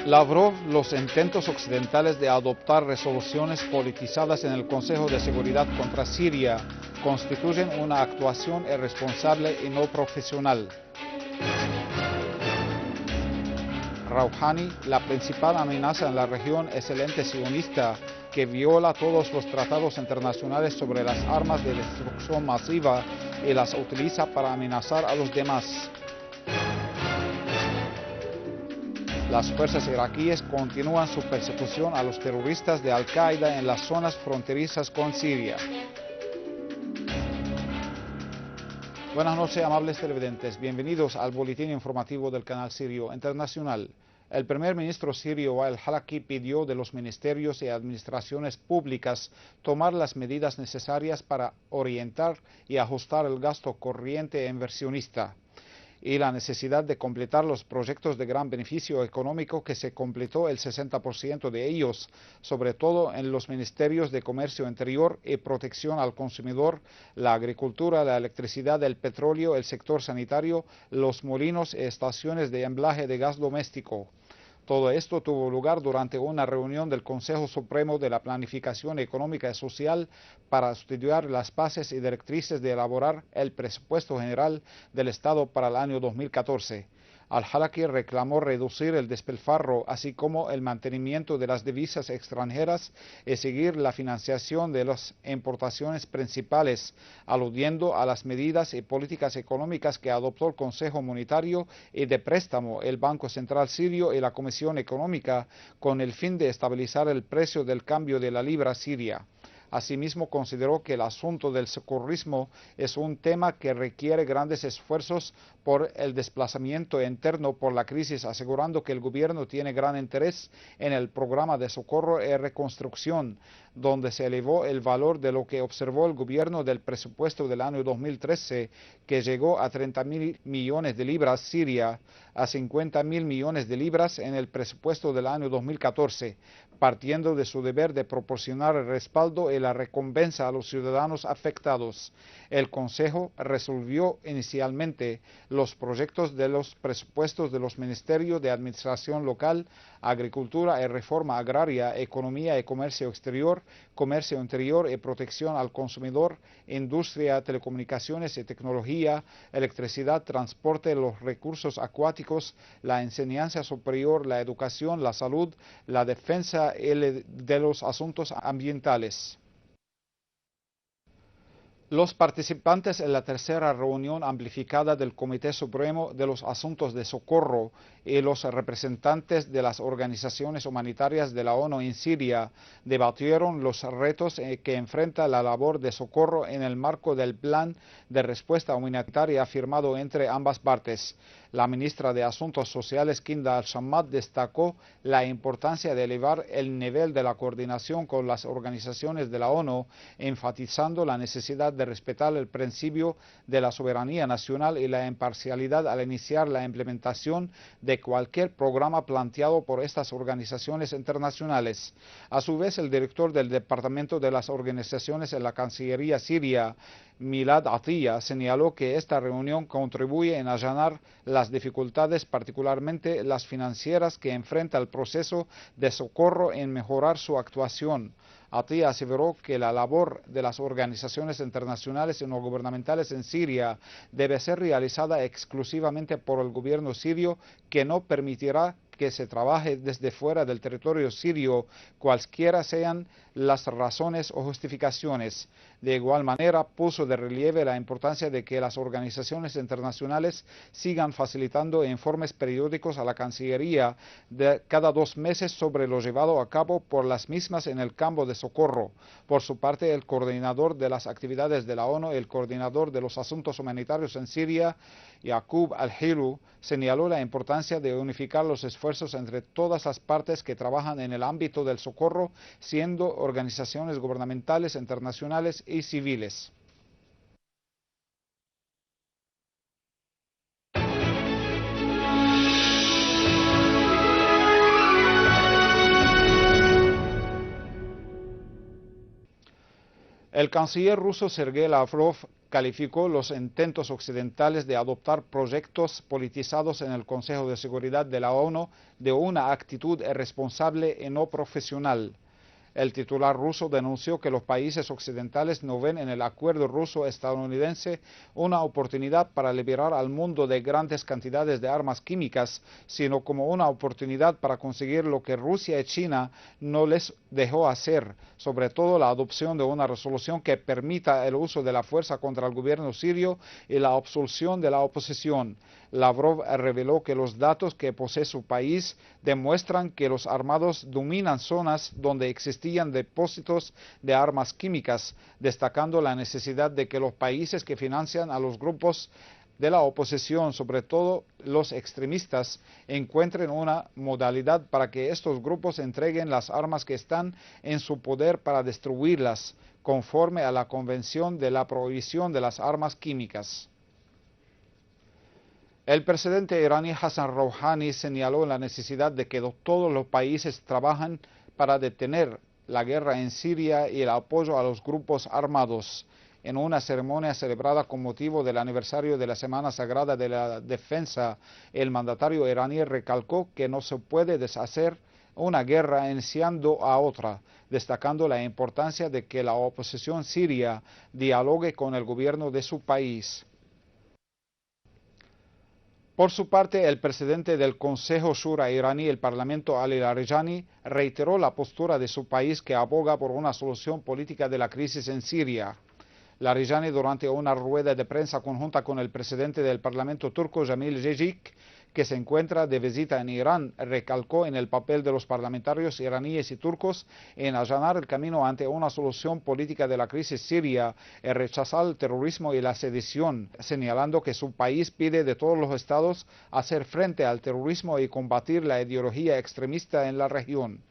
Lavrov los intentos occidentales de adoptar resoluciones politizadas en el Consejo de Seguridad contra Siria constituyen una actuación irresponsable y no profesional. Rouhani, la principal amenaza en la región es el ente sionista que viola todos los tratados internacionales sobre las armas de destrucción masiva y las utiliza para amenazar a los demás. Las fuerzas iraquíes continúan su persecución a los terroristas de Al-Qaeda en las zonas fronterizas con Siria. Buenas noches, amables televidentes. Bienvenidos al boletín informativo del canal Sirio Internacional. El primer ministro sirio Wael Halaki pidió de los ministerios y administraciones públicas tomar las medidas necesarias para orientar y ajustar el gasto corriente e inversionista y la necesidad de completar los proyectos de gran beneficio económico que se completó el 60% de ellos, sobre todo en los ministerios de Comercio Interior y Protección al Consumidor, la agricultura, la electricidad, el petróleo, el sector sanitario, los molinos y estaciones de embalaje de gas doméstico. Todo esto tuvo lugar durante una reunión del Consejo Supremo de la Planificación Económica y Social para estudiar las bases y directrices de elaborar el presupuesto general del Estado para el año 2014. Al-Halaki reclamó reducir el despilfarro, así como el mantenimiento de las divisas extranjeras y seguir la financiación de las importaciones principales, aludiendo a las medidas y políticas económicas que adoptó el Consejo Monetario y de Préstamo, el Banco Central Sirio y la Comisión Económica, con el fin de estabilizar el precio del cambio de la libra siria. Asimismo, consideró que el asunto del socorrismo es un tema que requiere grandes esfuerzos por el desplazamiento interno por la crisis, asegurando que el gobierno tiene gran interés en el programa de socorro y reconstrucción, donde se elevó el valor de lo que observó el gobierno del presupuesto del año 2013, que llegó a 30.000 millones de libras siria, a 50.000 millones de libras en el presupuesto del año 2014, partiendo de su deber de proporcionar el respaldo y la recompensa a los ciudadanos afectados. El Consejo resolvió inicialmente los proyectos de los presupuestos de los Ministerios de Administración Local, Agricultura y Reforma Agraria, Economía y Comercio Exterior, Comercio Interior y Protección al Consumidor, Industria, Telecomunicaciones y Tecnología, Electricidad, Transporte, los recursos acuáticos, la enseñanza superior, la educación, la salud, la defensa y de los asuntos ambientales. Los participantes en la tercera reunión amplificada del Comité Supremo de los Asuntos de Socorro y los representantes de las organizaciones humanitarias de la ONU en Siria debatieron los retos que enfrenta la labor de socorro en el marco del plan de respuesta humanitaria firmado entre ambas partes. La ministra de Asuntos Sociales, Kinda Al-Shammad, destacó la importancia de elevar el nivel de la coordinación con las organizaciones de la ONU, enfatizando la necesidad de respetar el principio de la soberanía nacional y la imparcialidad al iniciar la implementación de cualquier programa planteado por estas organizaciones internacionales. A su vez, el director del Departamento de las Organizaciones en la Cancillería siria, Milad Atiyah, señaló que esta reunión contribuye en allanar las dificultades, particularmente las financieras, que enfrenta el proceso de socorro en mejorar su actuación. Atiyah aseveró que la labor de las organizaciones internacionales y no gubernamentales en Siria debe ser realizada exclusivamente por el gobierno sirio, que no permitirá que se trabaje desde fuera del territorio sirio, cualesquiera sean las razones o justificaciones. De igual manera, puso de relieve la importancia de que las organizaciones internacionales sigan facilitando informes periódicos a la Cancillería de cada 2 meses sobre lo llevado a cabo por las mismas en el campo de socorro. Por su parte, el coordinador de las actividades de la ONU y el coordinador de los asuntos humanitarios en Siria, Yaqub Al-Hilu, señaló la importancia de unificar los esfuerzos entre todas las partes que trabajan en el ámbito del socorro, siendo organizaciones gubernamentales, internacionales y civiles. El canciller ruso Sergei Lavrov calificó los intentos occidentales de adoptar proyectos politizados en el Consejo de Seguridad de la ONU de una actitud irresponsable y no profesional. El titular ruso denunció que los países occidentales no ven en el acuerdo ruso-estadounidense una oportunidad para liberar al mundo de grandes cantidades de armas químicas, sino como una oportunidad para conseguir lo que Rusia y China no les dejó hacer, sobre todo la adopción de una resolución que permita el uso de la fuerza contra el gobierno sirio y la absolución de la oposición. Lavrov reveló que los datos que posee su país demuestran que los armados dominan zonas donde existían depósitos de armas químicas, destacando la necesidad de que los países que financian a los grupos de la oposición, sobre todo los extremistas, encuentren una modalidad para que estos grupos entreguen las armas que están en su poder para destruirlas, conforme a la Convención de la Prohibición de las Armas Químicas. El presidente iraní Hassan Rouhani señaló la necesidad de que todos los países trabajen para detener la guerra en Siria y el apoyo a los grupos armados. En una ceremonia celebrada con motivo del aniversario de la Semana Sagrada de la Defensa, el mandatario iraní recalcó que no se puede deshacer una guerra iniciando a otra, destacando la importancia de que la oposición siria dialogue con el gobierno de su país. Por su parte, el presidente del Consejo Shura iraní, el Parlamento Ali Larijani, reiteró la postura de su país que aboga por una solución política de la crisis en Siria. Larijani, durante una rueda de prensa conjunta con el presidente del Parlamento turco, Jamil Jejik, que se encuentra de visita en Irán, recalcó en el papel de los parlamentarios iraníes y turcos en allanar el camino ante una solución política de la crisis siria y rechazar el terrorismo y la sedición, señalando que su país pide de todos los estados hacer frente al terrorismo y combatir la ideología extremista en la región.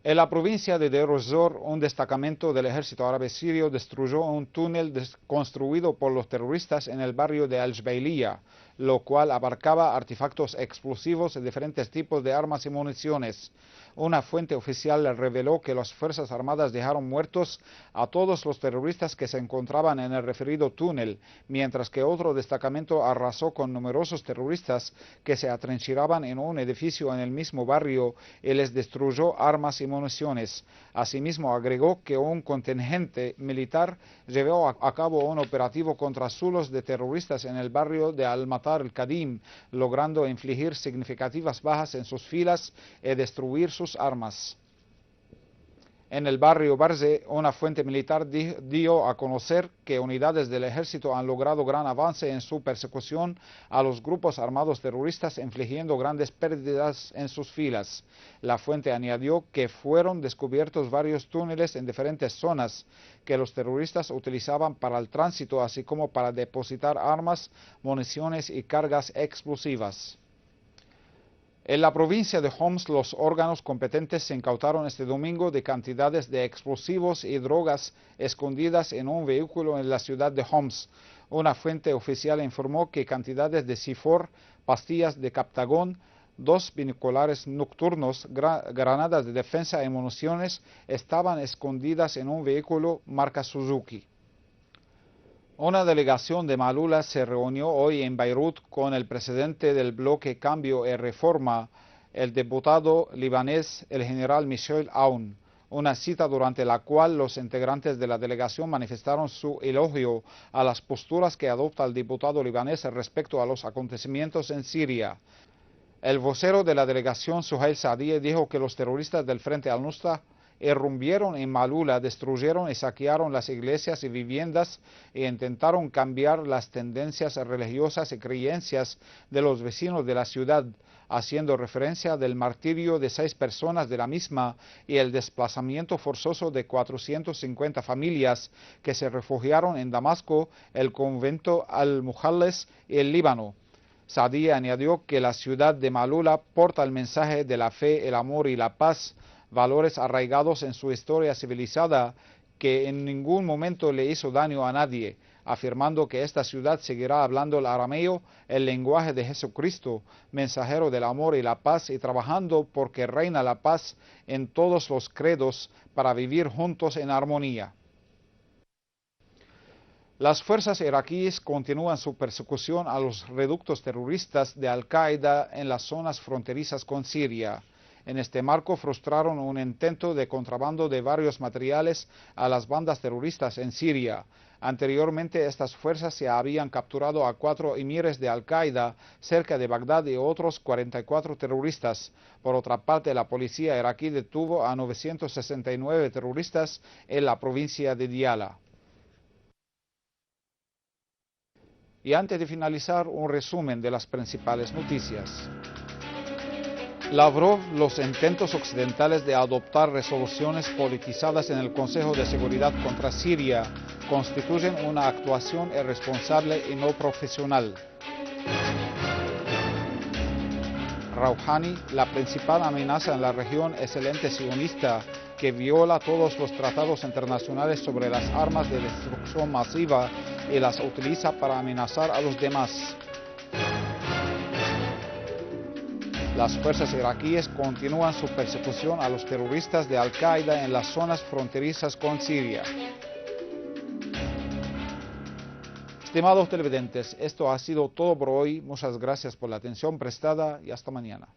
En la provincia de Deir ez-Zor, un destacamento del ejército árabe sirio destruyó un túnel construido por los terroristas en el barrio de Al-Jbeiliya, lo cual abarcaba artefactos explosivos y diferentes tipos de armas y municiones. Una fuente oficial reveló que las Fuerzas Armadas dejaron muertos a todos los terroristas que se encontraban en el referido túnel, mientras que otro destacamento arrasó con numerosos terroristas que se atrincheraban en un edificio en el mismo barrio y les destruyó armas y municiones. Asimismo, agregó que un contingente militar llevó a cabo un operativo contra zulos de terroristas en el barrio de Al-Matar el-Kadim, logrando infligir significativas bajas en sus filas y destruir sus armas. En el barrio Barze, una fuente militar dio a conocer que unidades del ejército han logrado gran avance en su persecución a los grupos armados terroristas, infligiendo grandes pérdidas en sus filas. La fuente añadió que fueron descubiertos varios túneles en diferentes zonas que los terroristas utilizaban para el tránsito, así como para depositar armas, municiones y cargas explosivas. En la provincia de Homs, los órganos competentes se incautaron este domingo de cantidades de explosivos y drogas escondidas en un vehículo en la ciudad de Homs. Una fuente oficial informó que cantidades de C4, pastillas de Captagon, 2 binoculares nocturnos, granadas de defensa y municiones estaban escondidas en un vehículo marca Suzuki. Una delegación de Malula se reunió hoy en Beirut con el presidente del bloque Cambio y Reforma, el diputado libanés, el general Michel Aoun. Una cita durante la cual los integrantes de la delegación manifestaron su elogio a las posturas que adopta el diputado libanés respecto a los acontecimientos en Siria. El vocero de la delegación, Suhail Saadie, dijo que los terroristas del Frente al-Nusra irrumpieron en Malula, destruyeron y saquearon las iglesias y viviendas e intentaron cambiar las tendencias religiosas y creencias de los vecinos de la ciudad, haciendo referencia del martirio de 6 personas de la misma y el desplazamiento forzoso de 450 familias que se refugiaron en Damasco, el convento Al-Mujalles y el Líbano. Saadi añadió que la ciudad de Malula porta el mensaje de la fe, el amor y la paz, valores arraigados en su historia civilizada que en ningún momento le hizo daño a nadie, afirmando que esta ciudad seguirá hablando el arameo, el lenguaje de Jesucristo, mensajero del amor y la paz, y trabajando porque reina la paz en todos los credos para vivir juntos en armonía. Las fuerzas iraquíes continúan su persecución a los reductos terroristas de Al-Qaeda en las zonas fronterizas con Siria. En este marco frustraron un intento de contrabando de varios materiales a las bandas terroristas en Siria. Anteriormente, estas fuerzas se habían capturado a 4 emires de Al-Qaeda cerca de Bagdad y otros 44 terroristas. Por otra parte, la policía iraquí detuvo a 969 terroristas en la provincia de Diyala. Y antes de finalizar, un resumen de las principales noticias. Lavrov, los intentos occidentales de adoptar resoluciones politizadas en el Consejo de Seguridad contra Siria constituyen una actuación irresponsable y no profesional. Rouhani, la principal amenaza en la región es el ente sionista que viola todos los tratados internacionales sobre las armas de destrucción masiva y las utiliza para amenazar a los demás. Las fuerzas iraquíes continúan su persecución a los terroristas de Al-Qaeda en las zonas fronterizas con Siria. Estimados televidentes, esto ha sido todo por hoy. Muchas gracias por la atención prestada y hasta mañana.